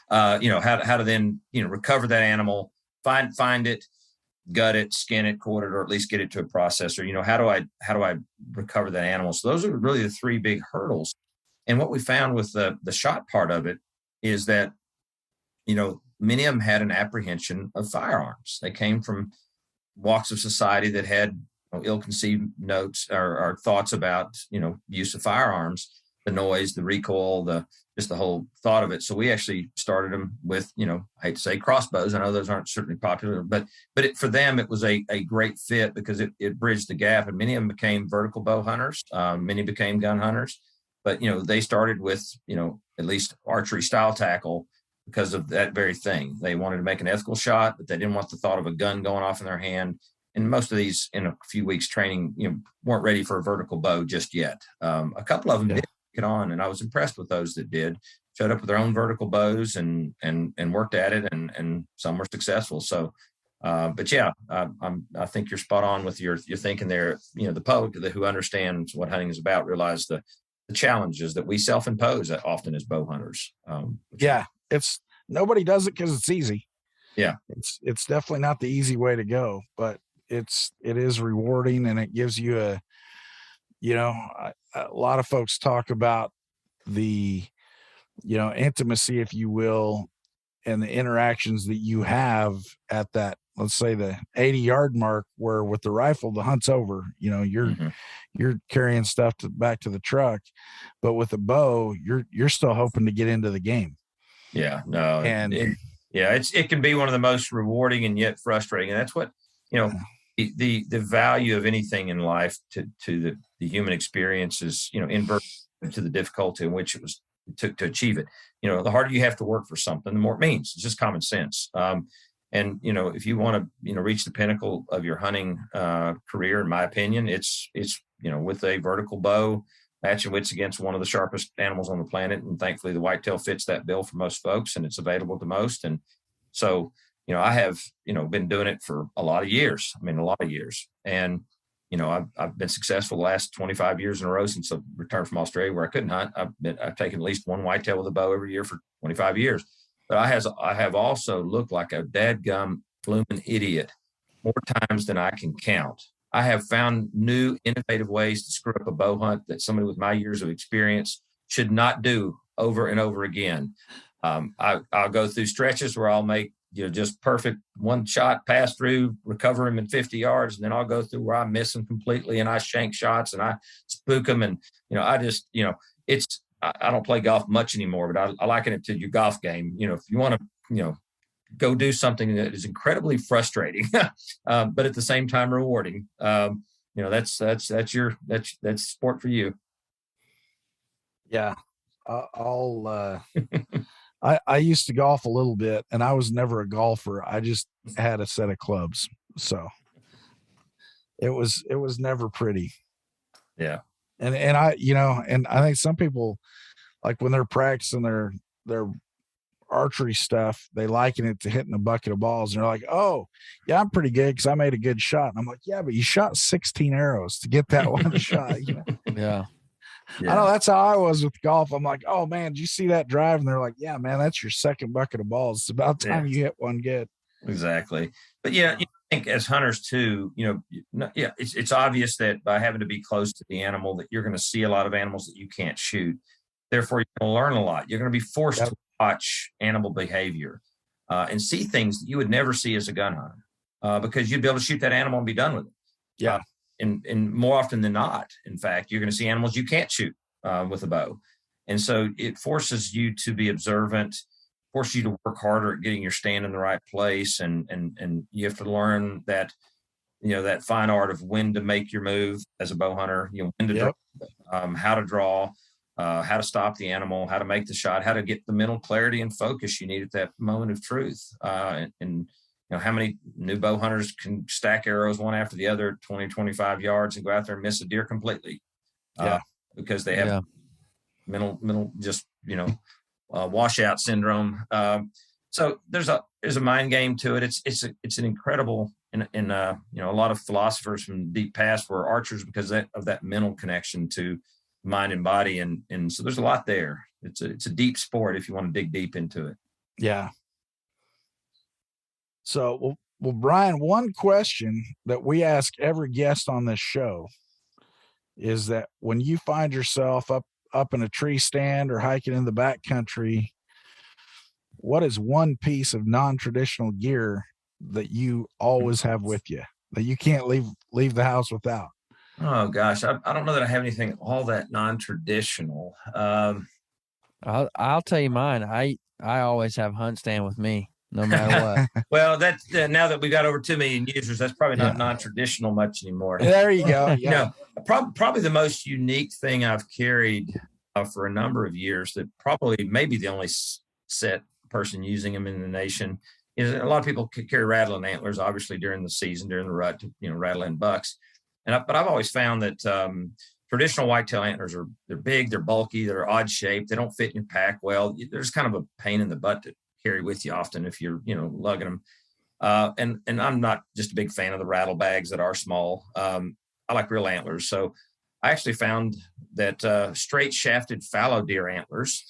How to then, recover that animal, find it, gut it, skin it, quarter it, or at least get it to a processor. How do I recover that animal? So those are really the three big hurdles. And what we found with the shot part of it is that, many of them had an apprehension of firearms. They came from walks of society that had ill-conceived notes or thoughts about, use of firearms, the noise, the recoil, just the whole thought of it. So we actually started them with, I hate to say crossbows. I know those aren't certainly popular, but for them, it was a great fit because it bridged the gap. And many of them became vertical bow hunters. Many became gun hunters, but, they started with, at least archery style tackle because of that very thing. They wanted to make an ethical shot, but they didn't want the thought of a gun going off in their hand. And most of these, in a few weeks training, weren't ready for a vertical bow just yet. A couple of them did get on, and I was impressed with those that did. Showed up with their own vertical bows and worked at it, and some were successful. So, but yeah, I think you're spot on with your thinking there. The public who understands what hunting is about realize the challenges that we self-impose often as bow hunters. It's nobody does it because it's easy. Yeah, it's definitely not the easy way to go, but it is rewarding, and it gives you a lot of folks talk about the intimacy, if you will, and the interactions that you have at that, let's say, the 80-yard mark, where with the rifle the hunt's over. You're carrying stuff back to the truck, but with a bow you're still hoping to get into the game. It can be one of the most rewarding and yet frustrating, and that's what the value of anything in life to the human experience is, inverted to the difficulty in which it took to achieve it. The harder you have to work for something, the more it means. It's just common sense. And if you want to reach the pinnacle of your hunting career, in my opinion, it's with a vertical bow, matching wits against one of the sharpest animals on the planet. And thankfully the whitetail fits that bill for most folks, and it's available to most. And so, I have, been doing it for a lot of years. And, I've been successful the last 25 years in a row since I returned from Australia, where I couldn't hunt. I've taken at least one whitetail with a bow every year for 25 years. But I have also looked like a dadgum blooming idiot more times than I can count. I have found new innovative ways to screw up a bow hunt that somebody with my years of experience should not do over and over again. I'll go through stretches where I'll make just perfect one shot, pass through, recover him in 50 yards. And then I'll go through where I miss him completely and I shank shots and I spook him. And, I just, I don't play golf much anymore, but I liken it to your golf game. If you want to, go do something that is incredibly frustrating, but at the same time rewarding, that's sport for you. Yeah. I used to golf a little bit, and I was never a golfer. I just had a set of clubs. So it was never pretty. Yeah. And I, and I think some people, like when they're practicing their archery stuff, they liken it to hitting a bucket of balls. And they're like, oh yeah, I'm pretty good because I made a good shot. And I'm like, yeah, but you shot 16 arrows to get that one shot. Yeah. I know that's how I was with golf. I'm like, oh man, did you see that drive? And they're like, yeah, man, that's your second bucket of balls. It's about time you hit one good. Exactly. But I think as hunters too, it's obvious that by having to be close to the animal that you're going to see a lot of animals that you can't shoot. Therefore, you're going to learn a lot. You're going to be forced to watch animal behavior and see things that you would never see as a gun hunter because you'd be able to shoot that animal and be done with it. Yeah. And more often than not, in fact, you're going to see animals you can't shoot with a bow. And so it forces you to be observant, forces you to work harder at getting your stand in the right place. And you have to learn that, that fine art of when to make your move as a bow hunter, when to draw, how to draw, how to stop the animal, how to make the shot, how to get the mental clarity and focus you need at that moment of truth. And how many new bow hunters can stack arrows one after the other 20, 25 yards and go out there and miss a deer completely because they have mental just, washout syndrome. So there's a mind game to it. It's an incredible, and a lot of philosophers from deep past were archers because of that mental connection to mind and body. And so there's a lot there. It's a deep sport if you want to dig deep into it. Yeah. So, well, Brian, one question that we ask every guest on this show is that when you find yourself up in a tree stand or hiking in the backcountry, what is one piece of non-traditional gear that you always have with you that you can't leave the house without? Oh gosh, I don't know that I have anything all that non-traditional. I'll tell you mine. I always have hunt stand with me, no matter what. Well, that's now that we got over 2 million users, that's probably not non-traditional much anymore. There you go. Yeah. Probably the most unique thing I've carried for a number of years, that probably maybe the only set person using them in the nation, is a lot of people carry rattling antlers, obviously during the season, during the rut, to rattle in bucks. But I've always found that traditional whitetail antlers they're big, they're bulky, they're odd shaped, they don't fit in your pack well. There's kind of a pain in the butt to carry with you often if you're lugging them. And I'm not just a big fan of the rattle bags that are small. I like real antlers. So I actually found that straight shafted fallow deer antlers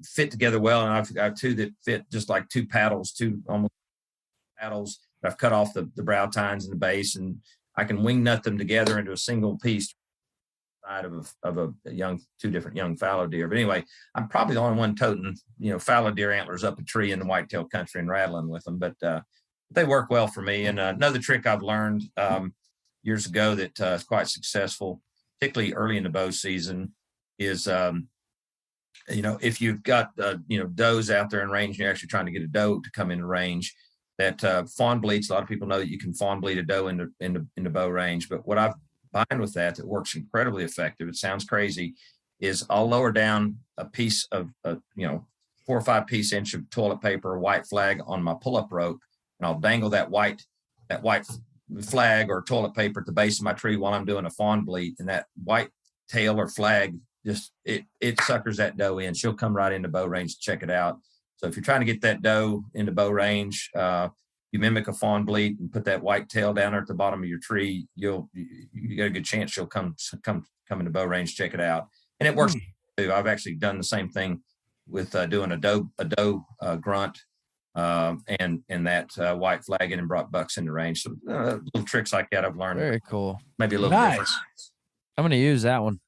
fit together well. And I've got two that fit just like two almost paddles. I've cut off the brow tines and the base, and I can wing nut them together into a single piece side of two different young fallow deer. But anyway, I'm probably the only one toting, fallow deer antlers up a tree in the whitetail country and rattling with them. But they work well for me. And another trick I've learned years ago that is quite successful, particularly early in the bow season, is if you've got does out there in range, and you're actually trying to get a doe to come into range, that fawn bleeds. A lot of people know that you can fawn bleed a doe into bow range. But what I've found with that works incredibly effective, it sounds crazy, is I'll lower down a piece of 4 or 5 piece inch of toilet paper or white flag on my pull-up rope, and I'll dangle that white flag or toilet paper at the base of my tree while I'm doing a fawn bleed, and that white tail or flag just it suckers that doe in. She'll come right into bow range to check it out. So if you're trying to get that doe into bow range, you mimic a fawn bleat and put that white tail down there at the bottom of your tree, you got a good chance she'll come into bow range, check it out. And it works too. I've actually done the same thing with doing a doe grunt and that white flagging and brought bucks into range. So little tricks like that I've learned. Very cool. Maybe a little different. I'm going to use that one.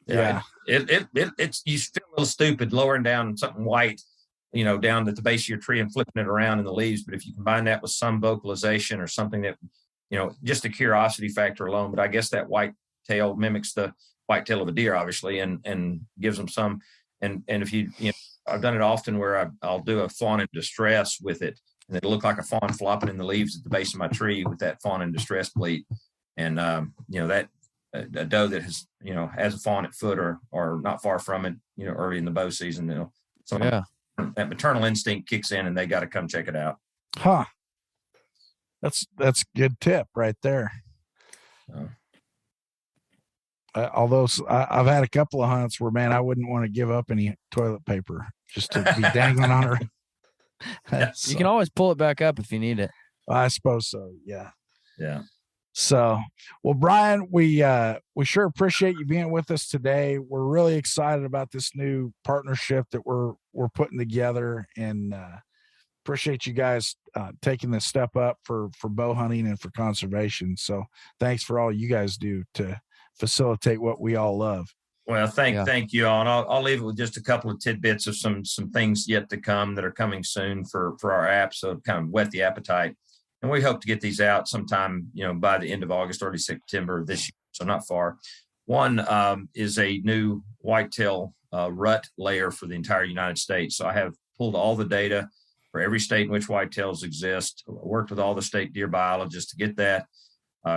Yeah. It's you feel a little stupid lowering down something white, down at the base of your tree and flipping it around in the leaves. But if you combine that with some vocalization or something that, just a curiosity factor alone, but I guess that white tail mimics the white tail of a deer, obviously, and gives them some. And if I've done it often where I'll do a fawn in distress with it, and it'll look like a fawn flopping in the leaves at the base of my tree with that fawn in distress bleat. And, that a doe that has a fawn at foot or not far from it, early in the bow season, that maternal instinct kicks in and they got to come check it out. Huh. That's a good tip right there. Although I've had a couple of hunts where, man, I wouldn't want to give up any toilet paper just to be dangling on her. So, you can always pull it back up if you need it. I suppose so. Yeah. Yeah. So, well, Brian, we sure appreciate you being with us today. We're really excited about this new partnership that we're putting together, and appreciate you guys taking this step up for bow hunting and for conservation. So thanks for all you guys do to facilitate what we all love. Well, thank you all. And I'll leave it with just a couple of tidbits of some things yet to come that are coming soon for our app. So kind of whet the appetite. And we hope to get these out sometime, by the end of August, early September of this year. So not far. One is a new whitetail rut layer for the entire United States. So I have pulled all the data for every state in which whitetails exist, worked with all the state deer biologists to get that,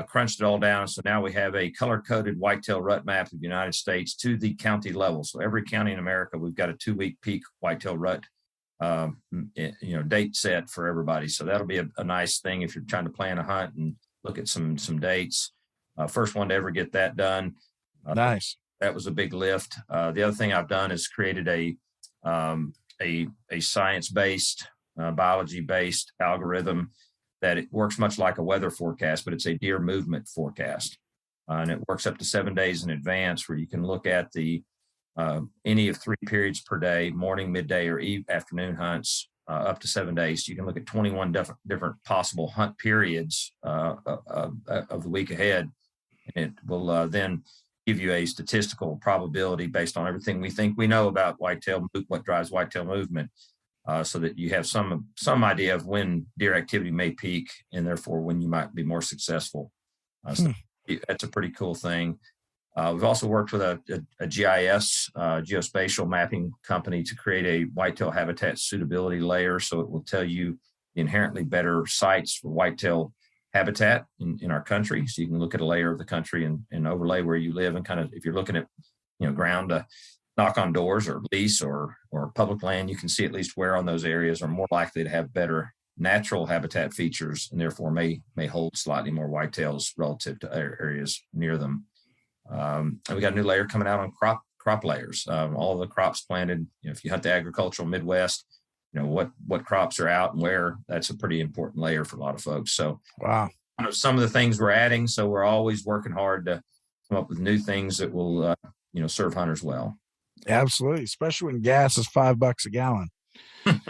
crunched it all down. So now we have a color-coded whitetail rut map of the United States to the county level. So every county in America, we've got a 2-week peak whitetail rut date set for everybody. So that'll be a nice thing if you're trying to plan a hunt and look at some dates. First one to ever get that done. Nice. That was a big lift. The other thing I've done is created a science-based, biology-based algorithm that it works much like a weather forecast, but it's a deer movement forecast. and it works up to 7 days in advance, where you can look at the any of 3 periods per day, morning, midday, or afternoon hunts, up to 7 days. You can look at 21 different possible hunt periods of the week ahead. And it will then give you a statistical probability based on everything we think we know about whitetail, what drives whitetail movement, so that you have some idea of when deer activity may peak, and therefore when you might be more successful. So that's a pretty cool thing. We've also worked with a GIS, geospatial mapping company, to create a whitetail habitat suitability layer. So it will tell you the inherently better sites for whitetail habitat in our country. So you can look at a layer of the country and overlay where you live, and kind of, if you're looking at, ground to knock on doors or lease or public land, you can see at least where on those areas are more likely to have better natural habitat features, and therefore may hold slightly more whitetails relative to areas near them. And we got a new layer coming out on crop layers. All of the crops planted, if you hunt the agricultural Midwest, what crops are out and where. That's a pretty important layer for a lot of folks. So wow, some of the things we're adding. So we're always working hard to come up with new things that will, serve hunters well. Absolutely, especially when gas is $5 a gallon.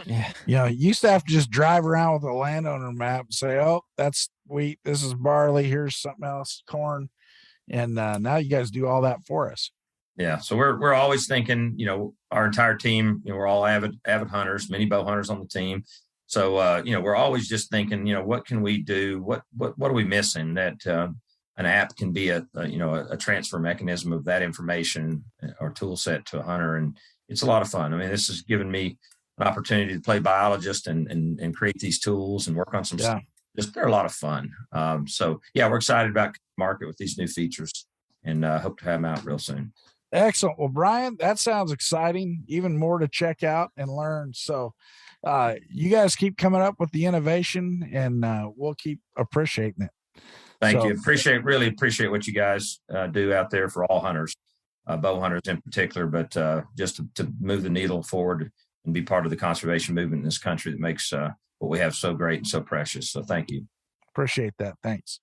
Yeah. You used to have to just drive around with a landowner map and say, "Oh, that's wheat. This is barley. Here's something else, corn." And now you guys do all that for us. Yeah. So we're always thinking, our entire team, we're all avid hunters, many bow hunters on the team. So, we're always just thinking, what can we do? What are we missing that an app can be a transfer mechanism of that information or tool set to a hunter. And it's a lot of fun. I mean, this has given me an opportunity to play biologist and create these tools and work on some stuff. They're a lot of fun. So we're excited about the market with these new features, and hope to have them out real soon. Excellent. Well, Brian, that sounds exciting. Even more to check out and learn. So you guys keep coming up with the innovation, and we'll keep appreciating it. Thank you. Really appreciate what you guys do out there for all hunters, bow hunters in particular, but just to move the needle forward and be part of the conservation movement in this country that makes what we have so great and so precious. So thank you. Appreciate that. Thanks.